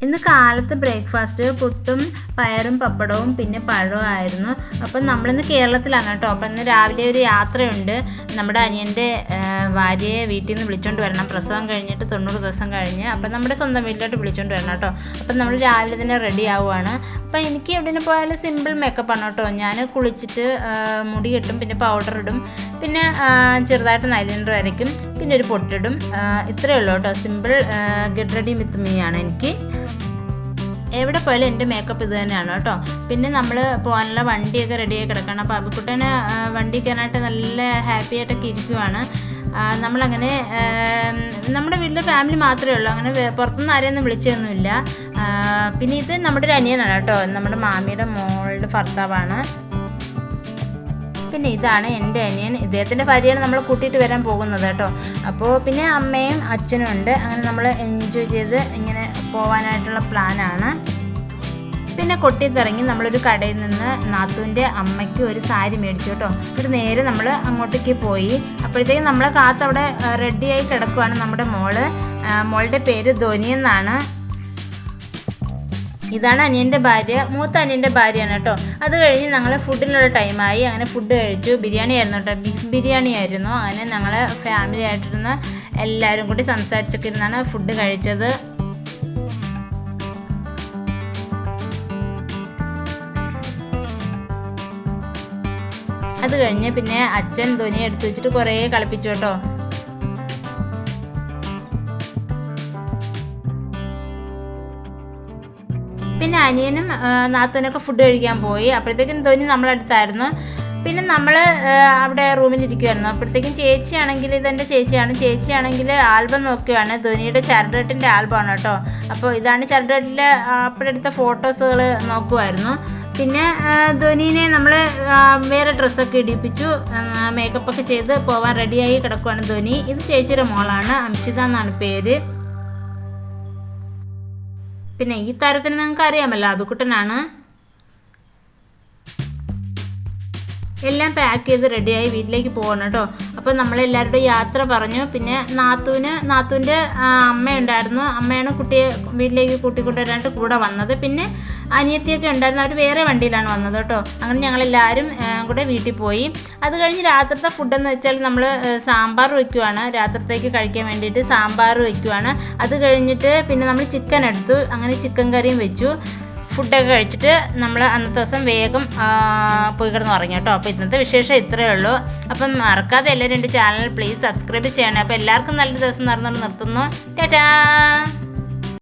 ഇന്ന് കാലത്ത് ബ്രേക്ക്ഫാസ്റ്റ് പുട്ടും പയറും പപ്പടവും പിന്നെ പഴവും ആയിരുന്നു. അപ്പം നമ്മളിന്ന് കേരളത്തിലാണ് കേട്ടോ. അപ്പം ഇന്ന് രാവിലെ ഒരു യാത്രയുണ്ട്. നമ്മുടെ അനിയൻ്റെ ഭാര്യയെ വീട്ടിൽ നിന്ന് വിളിച്ചുകൊണ്ട് വരണം. പ്രസവം കഴിഞ്ഞിട്ട് 90 ദിവസം കഴിഞ്ഞ്. അപ്പം നമ്മുടെ സ്വന്തം വീട്ടിലോട്ട് വിളിച്ചുകൊണ്ട് വരണം കേട്ടോ. അപ്പം നമ്മൾ രാവിലെ തന്നെ റെഡി ആവുകയാണ്. അപ്പം എനിക്ക് എവിടെയും പോയാലും സിമ്പിൾ മേക്കപ്പാണ് കേട്ടോ. ഞാൻ കുളിച്ചിട്ട് മുടി കെട്ടും, പിന്നെ പൗഡർ ഇടും, പിന്നെ ചെറുതായിട്ട് ഐലൈനർ വരയ്ക്കും, പിന്നെ ഒരു പൊട്ടിടും. ഇത്രയേ ഉള്ളൂ കേട്ടോ. Simple get ready with me ആണ് എനിക്ക്. എവിടെ പോയാലും എൻ്റെ മേക്കപ്പ് ഇത് തന്നെയാണ് കേട്ടോ. പിന്നെ നമ്മൾ പോകാനുള്ള വണ്ടിയൊക്കെ റെഡിയായി കിടക്കണം. അപ്പോൾ അബിക്കുട്ടനെ വണ്ടി കയറാനായിട്ട് നല്ല ഹാപ്പി ആയിട്ടൊക്കെ ഇരിക്കുവാണ്. നമ്മളങ്ങനെ നമ്മുടെ വീട്ടിലെ ഫാമിലി മാത്രമേ ഉള്ളൂ, അങ്ങനെ പുറത്തുനിന്ന് ആരെയൊന്നും വിളിച്ചൊന്നുമില്ല. പിന്നെ ഇത് നമ്മുടെ ഒരു അനിയനാണ് കേട്ടോ, നമ്മുടെ മാമിയുടെ മോളുടെ ഭർത്താവാണ്. പിന്നെ ഇതാണ് എൻ്റെ അനിയൻ, ഇദ്ദേഹത്തിൻ്റെ ഭാര്യയാണ് നമ്മൾ കൂട്ടിയിട്ട് വരാൻ പോകുന്നത് കേട്ടോ. അപ്പോൾ പിന്നെ അമ്മയും അച്ഛനും ഉണ്ട്. അങ്ങനെ നമ്മൾ എൻജോയ് ചെയ്ത് ഇങ്ങനെ പോകാനായിട്ടുള്ള പ്ലാനാണ്. പിന്നെ കൊട്ടിത്തിറങ്ങി നമ്മളൊരു കടയിൽ നിന്ന് നാത്തൂൻ്റെ അമ്മയ്ക്ക് ഒരു സാരി മേടിച്ചു കേട്ടോ. ഒരു നേരെ നമ്മൾ അങ്ങോട്ടേക്ക് പോയി. അപ്പോഴത്തേക്കും നമ്മളെ കാത്തവിടെ റെഡിയായി കിടക്കുവാണ് നമ്മുടെ മോളുടെ പേര് ധോനി എന്നാണ്. ഇതാണ് അനിയൻ്റെ ഭാര്യ, മൂത്ത അനിയൻ്റെ ഭാര്യയാണ് കേട്ടോ. അത് കഴിഞ്ഞ് ഞങ്ങൾ ഫുഡിനുള്ള ടൈമായി. അങ്ങനെ ഫുഡ് കഴിച്ചു. ബിരിയാണി ആയിരുന്നു കേട്ടോ, ബീഫ് ബിരിയാണി ആയിരുന്നു. അങ്ങനെ ഞങ്ങൾ ഫാമിലി ആയിട്ടിരുന്ന് എല്ലാവരും കൂടി സംസാരിച്ചൊക്കെ ഇരുന്നാണ് ഫുഡ് കഴിച്ചത്. അത് കഴിഞ്ഞ് പിന്നെ അച്ഛൻ ധോനിയെ എടുത്തു വെച്ചിട്ട് കുറേ കളിപ്പിച്ചു കേട്ടോ. പിന്നെ അനിയനും നാത്തൂനൊക്കെ ഫുഡ് കഴിക്കാൻ പോയി. അപ്പോഴത്തേക്കും ധോനി നമ്മളടുത്തായിരുന്നു. പിന്നെ നമ്മൾ അവിടെ റൂമിലിരിക്കുമായിരുന്നു. അപ്പോഴത്തേക്കും ചേച്ചിയാണെങ്കിൽ, ഇതെൻ്റെ ചേച്ചിയാണെങ്കിൽ ആൽബം നോക്കുകയാണ്. ധോനിയുടെ ചരടുകെട്ടിൻ്റെ ആൽബമാണ് കേട്ടോ. അപ്പോൾ ഇതാണ് ചരടുകെട്ടിലെ അപ്പോഴെടുത്ത ഫോട്ടോസുകൾ നോക്കുമായിരുന്നു. പിന്നെ ധോനീനെ നമ്മൾ വേറെ ഡ്രസ്സൊക്കെ ഇടിപ്പിച്ചു, മേക്കപ്പൊക്കെ ചെയ്ത് പോവാൻ റെഡിയായി കിടക്കുവാണ് ധോനി. ഇത് ചേച്ചിയുടെ മോളാണ്, അംഷിത എന്നാണ് പേര്. പിന്നെ ഈ താരത്തിന് നിങ്ങൾക്ക് അറിയാമല്ലോ, അബിക്കുട്ടനാണ്. എല്ലാം പാക്ക് ചെയ്ത് റെഡിയായി വീട്ടിലേക്ക് പോകണം കേട്ടോ. അപ്പോൾ നമ്മളെല്ലാവരുടെയും യാത്ര പറഞ്ഞു. പിന്നെ നാത്തൂൻ്റെ അമ്മയുണ്ടായിരുന്നു. അമ്മയാണ് കുട്ടിയെ വീട്ടിലേക്ക് കൂട്ടിക്കൊണ്ടുവരാനായിട്ട് കൂടെ വന്നത്. പിന്നെ അനിയത്തിയൊക്കെ ഉണ്ടായിരുന്നു, അവർ വേറെ വണ്ടിയിലാണ് വന്നത് കേട്ടോ. അങ്ങനെ ഞങ്ങളെല്ലാവരും കൂടെ വീട്ടിൽ പോയി. അത് കഴിഞ്ഞ് രാത്രിത്തെ ഫുഡെന്ന് വെച്ചാൽ നമ്മൾ സാമ്പാർ വയ്ക്കുവാണ്, രാത്രിത്തേക്ക് കഴിക്കാൻ വേണ്ടിയിട്ട് സാമ്പാർ വയ്ക്കുവാണ്. അത് കഴിഞ്ഞിട്ട് പിന്നെ നമ്മൾ ചിക്കൻ എടുത്തു, അങ്ങനെ ചിക്കൻ കറിയും വെച്ചു. ഫുഡൊക്കെ കഴിച്ചിട്ട് നമ്മൾ അന്നത്തെ ദിവസം വേഗം പോയി കിടന്ന് ഉറങ്ങി കേട്ടോ. അപ്പോൾ ഇന്നത്തെ വിശേഷം ഇത്രയേ ഉള്ളൂ. അപ്പം മറക്കാതെ എല്ലാവരും എൻ്റെ ചാനൽ പ്ലീസ് സബ്സ്ക്രൈബ് ചെയ്യണേ. അപ്പോൾ എല്ലാവർക്കും നല്ലൊരു ദിവസം നിർത്തുന്നു. ടാറ്റാ.